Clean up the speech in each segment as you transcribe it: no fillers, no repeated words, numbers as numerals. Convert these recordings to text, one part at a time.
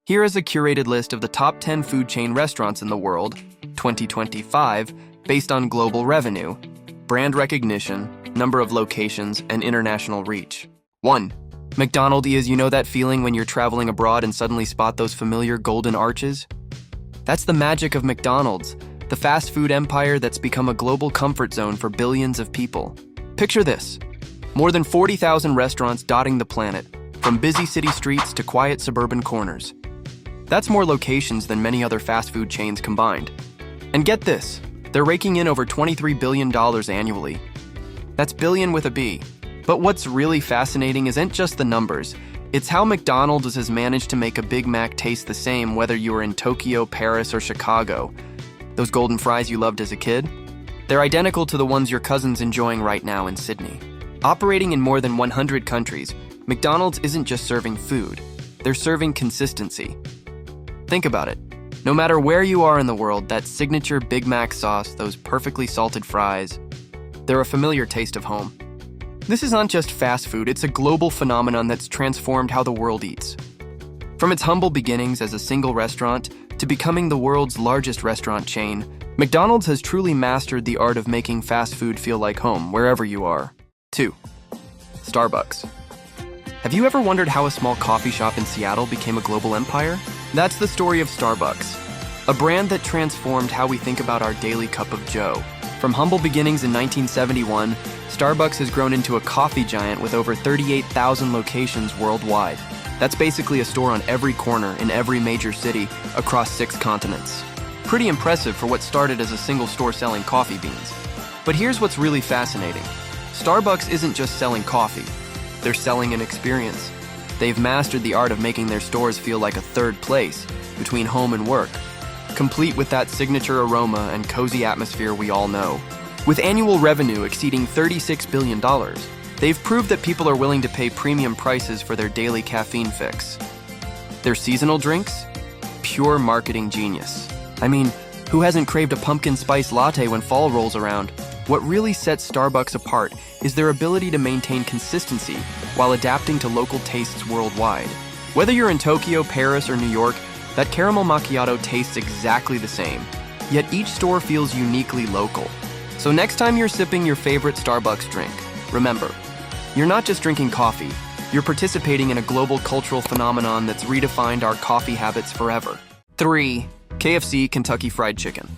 Here is a curated list of the top 10 food chain restaurants in the world, 2025, based on global revenue, brand recognition, number of locations, and international reach. 1. McDonald. You know that feeling when you're traveling abroad and suddenly spot those familiar golden arches? That's the magic of McDonald's, the fast food empire that's become a global comfort zone for billions of people. Picture this: more than 40,000 restaurants dotting the planet, from busy city streets to quiet suburban corners. That's more locations than many other fast food chains combined. And get this, they're raking in over $23 billion annually. That's billion with a B. But what's really fascinating isn't just the numbers, it's how McDonald's has managed to make a Big Mac taste the same whether you are in Tokyo, Paris, or Chicago. Those golden fries you loved as a kid? They're identical to the ones your cousin's enjoying right now in Sydney. Operating in more than 100 countries, McDonald's isn't just serving food, they're serving consistency. Think about it. No matter where you are in the world, that signature Big Mac sauce, those perfectly salted fries, they're a familiar taste of home. This is not just fast food, it's a global phenomenon that's transformed how the world eats. From its humble beginnings as a single restaurant to becoming the world's largest restaurant chain, McDonald's has truly mastered the art of making fast food feel like home wherever you are. 2. Starbucks. Have you ever wondered how a small coffee shop in Seattle became a global empire? That's the story of Starbucks, a brand that transformed how we think about our daily cup of joe. From humble beginnings in 1971, Starbucks has grown into a coffee giant with over 38,000 locations worldwide. That's basically a store on every corner in every major city across 6 continents. Pretty impressive for what started as a single store selling coffee beans. But here's what's really fascinating. Starbucks isn't just selling coffee, they're selling an experience. They've mastered the art of making their stores feel like a third place between home and work, complete with that signature aroma and cozy atmosphere we all know. With annual revenue exceeding $36 billion, they've proved that people are willing to pay premium prices for their daily caffeine fix. Their seasonal drinks? Pure marketing genius. I mean, who hasn't craved a pumpkin spice latte when fall rolls around? What really sets Starbucks apart is their ability to maintain consistency while adapting to local tastes worldwide. Whether you're in Tokyo, Paris, or New York, that caramel macchiato tastes exactly the same, yet each store feels uniquely local. So next time you're sipping your favorite Starbucks drink, remember, you're not just drinking coffee, you're participating in a global cultural phenomenon that's redefined our coffee habits forever. 3. KFC Kentucky Fried Chicken.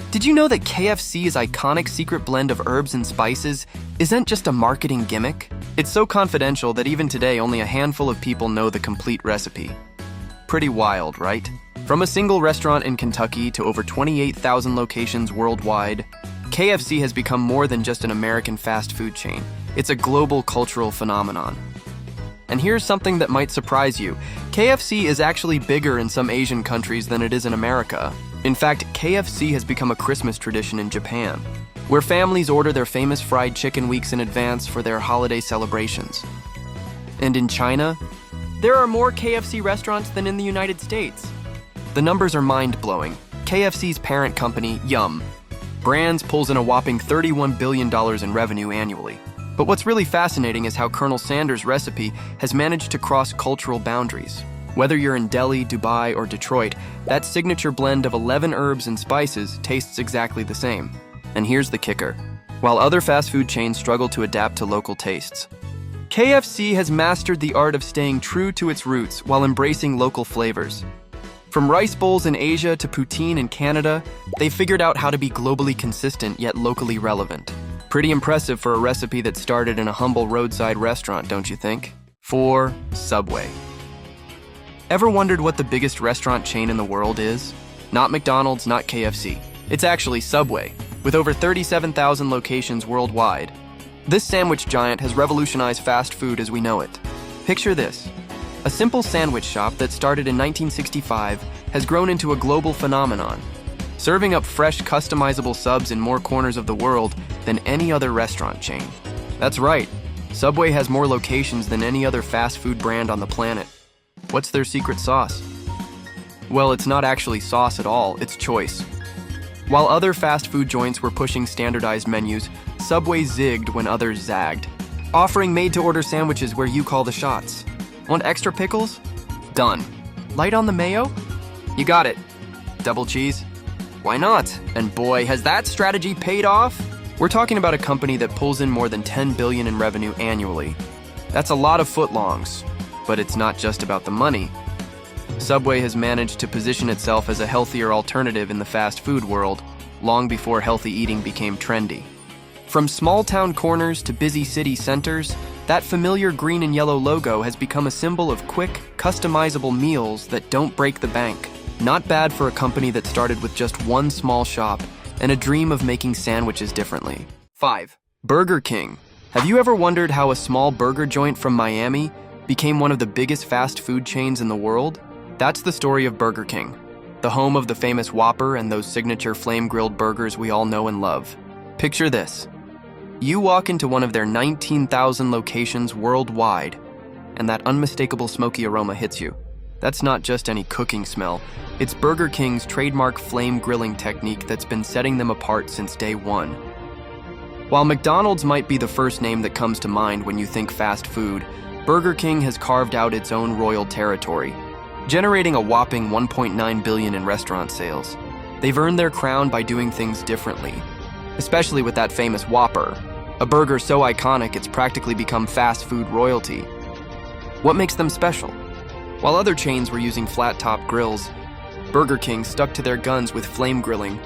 Did you know that KFC's iconic secret blend of herbs and spices isn't just a marketing gimmick? It's so confidential that even today only a handful of people know the complete recipe. Pretty wild, right? From a single restaurant in Kentucky to over 28,000 locations worldwide, KFC has become more than just an American fast food chain. It's a global cultural phenomenon. And here's something that might surprise you. KFC is actually bigger in some Asian countries than it is in America. In fact, KFC has become a Christmas tradition in Japan, where families order their famous fried chicken weeks in advance for their holiday celebrations. And in China, there are more KFC restaurants than in the United States. The numbers are mind-blowing. KFC's parent company, Yum Brands, pulls in a whopping $31 billion in revenue annually. But what's really fascinating is how Colonel Sanders' recipe has managed to cross cultural boundaries. Whether you're in Delhi, Dubai, or Detroit, that signature blend of 11 herbs and spices tastes exactly the same. And here's the kicker. While other fast food chains struggle to adapt to local tastes, KFC has mastered the art of staying true to its roots while embracing local flavors. From rice bowls in Asia to poutine in Canada, they figured out how to be globally consistent yet locally relevant. Pretty impressive for a recipe that started in a humble roadside restaurant, don't you think? 4. Subway. Ever wondered what the biggest restaurant chain in the world is? Not McDonald's, not KFC. It's actually Subway, with over 37,000 locations worldwide. This sandwich giant has revolutionized fast food as we know it. Picture this. A simple sandwich shop that started in 1965 has grown into a global phenomenon, serving up fresh, customizable subs in more corners of the world than any other restaurant chain. That's right, Subway has more locations than any other fast food brand on the planet. What's their secret sauce? Well, it's not actually sauce at all, it's choice. While other fast food joints were pushing standardized menus, Subway zigged when others zagged, offering made-to-order sandwiches where you call the shots. Want extra pickles? Done. Light on the mayo? You got it. Double cheese? Why not? And boy, has that strategy paid off? We're talking about a company that pulls in more than $10 billion in revenue annually. That's a lot of footlongs, but it's not just about the money. Subway has managed to position itself as a healthier alternative in the fast food world, long before healthy eating became trendy. From small town corners to busy city centers, that familiar green and yellow logo has become a symbol of quick, customizable meals that don't break the bank. Not bad for a company that started with just one small shop and a dream of making sandwiches differently. 5. Burger King. Have you ever wondered how a small burger joint from Miami became one of the biggest fast food chains in the world? That's the story of Burger King, the home of the famous Whopper and those signature flame-grilled burgers we all know and love. Picture this. You walk into one of their 19,000 locations worldwide, and that unmistakable smoky aroma hits you. That's not just any cooking smell. It's Burger King's trademark flame grilling technique that's been setting them apart since day one. While McDonald's might be the first name that comes to mind when you think fast food, Burger King has carved out its own royal territory, generating a whopping $1.9 billion in restaurant sales. They've earned their crown by doing things differently, especially with that famous Whopper, a burger so iconic it's practically become fast food royalty. What makes them special? While other chains were using flat-top grills, Burger King stuck to their guns with flame grilling,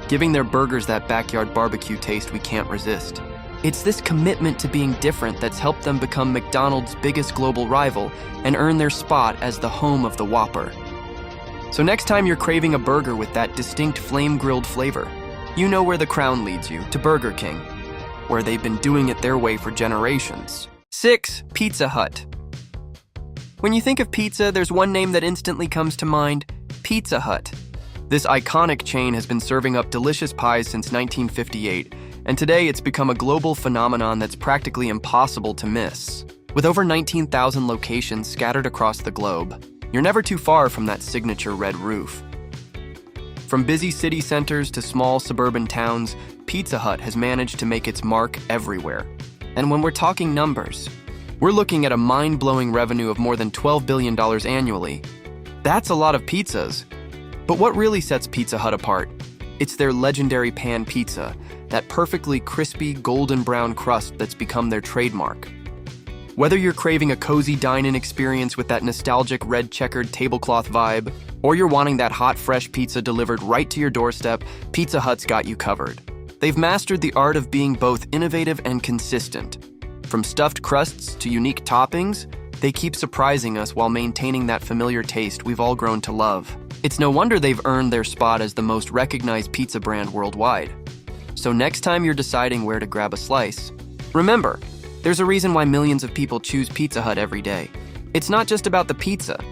giving their burgers that backyard barbecue taste we can't resist. It's this commitment to being different that's helped them become McDonald's biggest global rival and earn their spot as the home of the Whopper. So next time you're craving a burger with that distinct flame-grilled flavor, you know where the crown leads you, to Burger King, where they've been doing it their way for generations. 6. Pizza Hut. When you think of pizza, there's one name that instantly comes to mind: Pizza Hut. This iconic chain has been serving up delicious pies since 1958, and today it's become a global phenomenon that's practically impossible to miss. With over 19,000 locations scattered across the globe, you're never too far from that signature red roof. From busy city centers to small suburban towns, Pizza Hut has managed to make its mark everywhere. And when we're talking numbers, we're looking at a mind-blowing revenue of more than $12 billion annually. That's a lot of pizzas. But what really sets Pizza Hut apart? It's their legendary pan pizza, that perfectly crispy golden brown crust that's become their trademark. Whether you're craving a cozy dine-in experience with that nostalgic red checkered tablecloth vibe, or you're wanting that hot, fresh pizza delivered right to your doorstep, Pizza Hut's got you covered. They've mastered the art of being both innovative and consistent. From stuffed crusts to unique toppings, they keep surprising us while maintaining that familiar taste we've all grown to love. It's no wonder they've earned their spot as the most recognized pizza brand worldwide. So next time you're deciding where to grab a slice, remember, there's a reason why millions of people choose Pizza Hut every day. It's not just about the pizza.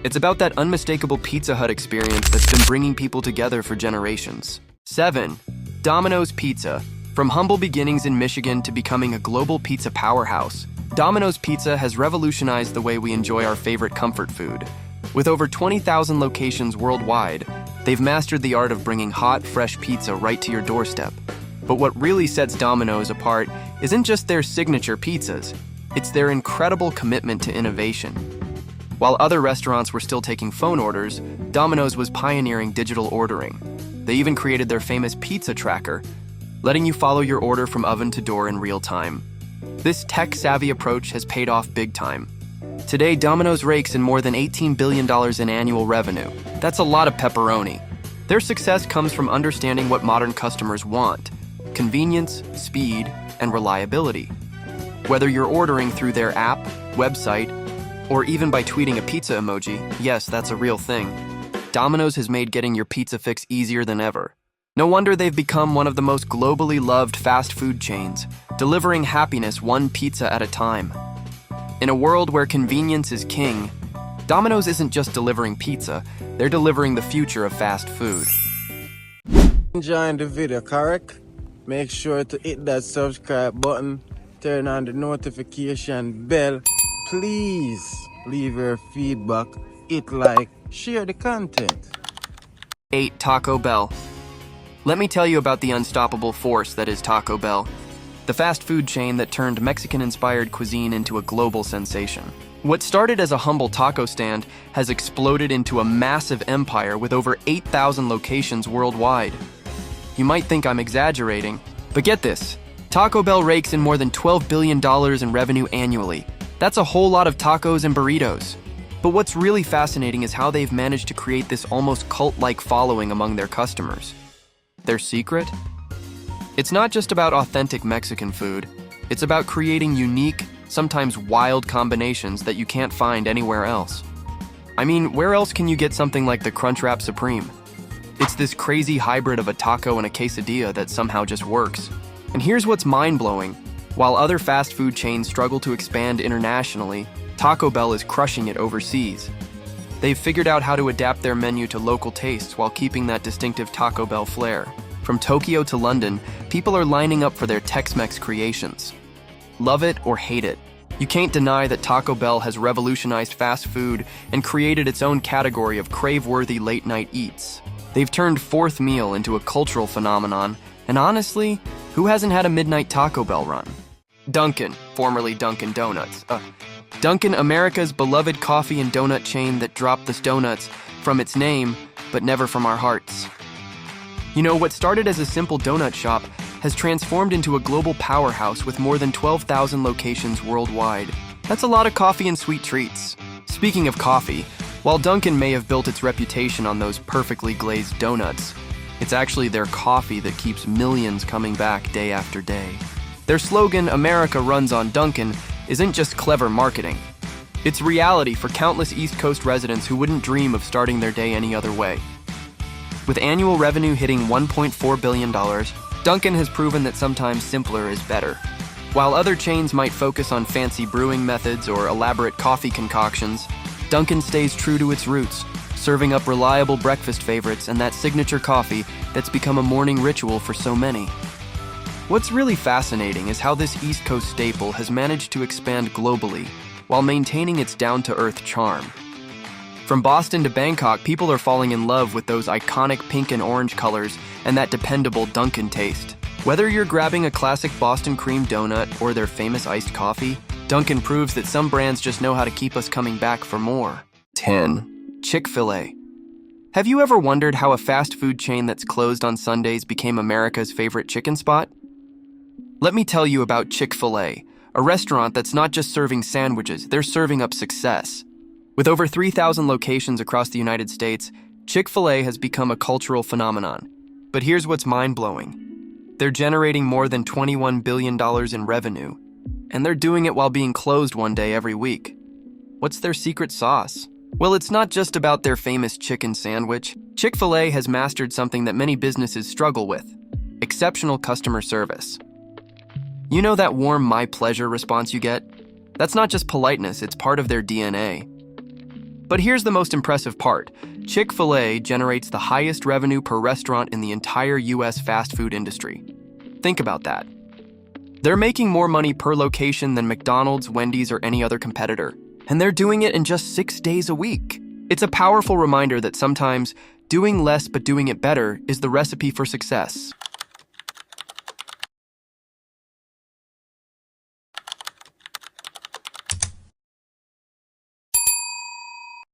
It's about that unmistakable Pizza Hut experience that's been bringing people together for generations. 7. Domino's Pizza. From humble beginnings in Michigan to becoming a global pizza powerhouse, Domino's Pizza has revolutionized the way we enjoy our favorite comfort food. With over 20,000 locations worldwide, they've mastered the art of bringing hot, fresh pizza right to your doorstep. But what really sets Domino's apart isn't just their signature pizzas, it's their incredible commitment to innovation. While other restaurants were still taking phone orders, Domino's was pioneering digital ordering. They even created their famous pizza tracker, letting you follow your order from oven to door in real time. This tech-savvy approach has paid off big time. Today, Domino's rakes in more than $18 billion in annual revenue. That's a lot of pepperoni. Their success comes from understanding what modern customers want: convenience, speed, and reliability. Whether you're ordering through their app, website, or even by tweeting a pizza emoji, yes, that's a real thing, Domino's has made getting your pizza fix easier than ever. No wonder they've become one of the most globally loved fast food chains, delivering happiness one pizza at a time. In a world where convenience is king, Domino's isn't just delivering pizza, they're delivering the future of fast food. Enjoying the video, correct? Make sure to hit that subscribe button, turn on the notification bell. Please leave your feedback, hit like, share the content. 8. Taco Bell. Let me tell you about the unstoppable force that is Taco Bell, the fast food chain that turned Mexican-inspired cuisine into a global sensation. What started as a humble taco stand has exploded into a massive empire with over 8,000 locations worldwide. You might think I'm exaggerating, but get this. Taco Bell rakes in more than $12 billion in revenue annually. That's a whole lot of tacos and burritos. But what's really fascinating is how they've managed to create this almost cult-like following among their customers. Their secret? It's not just about authentic Mexican food. It's about creating unique, sometimes wild combinations that you can't find anywhere else. I mean, where else can you get something like the Crunchwrap Supreme? It's this crazy hybrid of a taco and a quesadilla that somehow just works. And here's what's mind-blowing. While other fast food chains struggle to expand internationally, Taco Bell is crushing it overseas. They've figured out how to adapt their menu to local tastes while keeping that distinctive Taco Bell flair. From Tokyo to London, people are lining up for their Tex-Mex creations. Love it or hate it, you can't deny that Taco Bell has revolutionized fast food and created its own category of crave-worthy late-night eats. They've turned fourth meal into a cultural phenomenon, and honestly, who hasn't had a midnight Taco Bell run? Dunkin', formerly Dunkin' Donuts. Dunkin', America's beloved coffee and donut chain that dropped the donuts from its name, but never from our hearts. You know, what started as a simple donut shop has transformed into a global powerhouse with more than 12,000 locations worldwide. That's a lot of coffee and sweet treats. Speaking of coffee, while Dunkin' may have built its reputation on those perfectly glazed donuts, it's actually their coffee that keeps millions coming back day after day. Their slogan, "America runs on Dunkin'," isn't just clever marketing. It's reality for countless East Coast residents who wouldn't dream of starting their day any other way. With annual revenue hitting $1.4 billion, Dunkin' has proven that sometimes simpler is better. While other chains might focus on fancy brewing methods or elaborate coffee concoctions, Dunkin' stays true to its roots, serving up reliable breakfast favorites and that signature coffee that's become a morning ritual for so many. What's really fascinating is how this East Coast staple has managed to expand globally while maintaining its down-to-earth charm. From Boston to Bangkok, people are falling in love with those iconic pink and orange colors and that dependable Dunkin' taste. Whether you're grabbing a classic Boston cream donut or their famous iced coffee, Dunkin' proves that some brands just know how to keep us coming back for more. 10. Chick-fil-A. Have you ever wondered how a fast food chain that's closed on Sundays became America's favorite chicken spot? Let me tell you about Chick-fil-A, a restaurant that's not just serving sandwiches, they're serving up success. With over 3,000 locations across the United States, Chick-fil-A has become a cultural phenomenon. But here's what's mind-blowing. They're generating more than $21 billion in revenue, and they're doing it while being closed one day every week. What's their secret sauce? Well, it's not just about their famous chicken sandwich. Chick-fil-A has mastered something that many businesses struggle with: exceptional customer service. You know that warm "my pleasure" response you get? That's not just politeness, it's part of their DNA. But here's the most impressive part. Chick-fil-A generates the highest revenue per restaurant in the entire US fast food industry. Think about that. They're making more money per location than McDonald's, Wendy's, or any other competitor. And they're doing it in just 6 days a week. It's a powerful reminder that sometimes doing less but doing it better is the recipe for success.